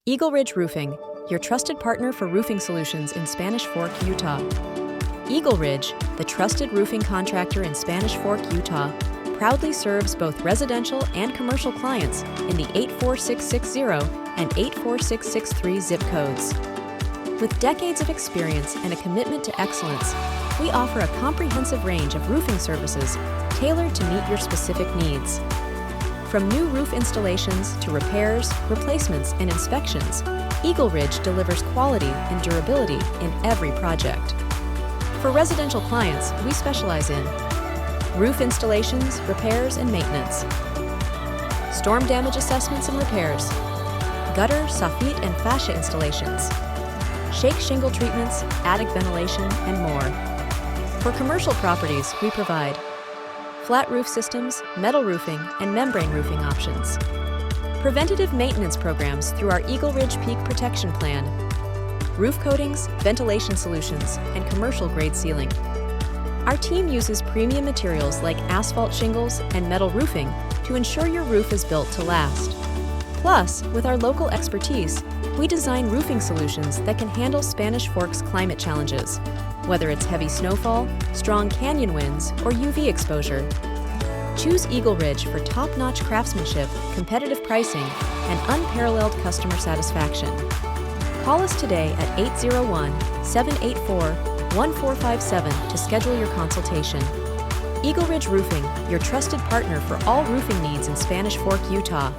EagleRidge Roofing, your trusted partner for roofing solutions in Spanish Fork, Utah. EagleRidge, the trusted roofing contractor in Spanish Fork, Utah, proudly serves both residential and commercial clients in the 84660 and 84663 zip codes. With decades of experience and a commitment to excellence, we offer a comprehensive range of roofing services tailored to meet your specific needs. From new roof installations to repairs, replacements, and inspections, EagleRidge delivers quality and durability in every project. For residential clients, we specialize in roof installations, repairs, and maintenance, storm damage assessments and repairs, gutter, soffit, and fascia installations, shake shingle treatments, attic ventilation, and more. For commercial properties, we provide flat roof systems, metal roofing, and membrane roofing options, preventative maintenance programs through our EagleRidge Peak Protection Plan, roof coatings, ventilation solutions, and commercial-grade sealing. Our team uses premium materials like asphalt shingles and metal roofing to ensure your roof is built to last. Plus, with our local expertise, we design roofing solutions that can handle Spanish Fork's climate challenges, whether it's heavy snowfall, strong canyon winds, or UV exposure. Choose EagleRidge for top-notch craftsmanship, competitive pricing, and unparalleled customer satisfaction. Call us today at 801-784-1457 to schedule your consultation. EagleRidge Roofing, your trusted partner for all roofing needs in Spanish Fork, Utah.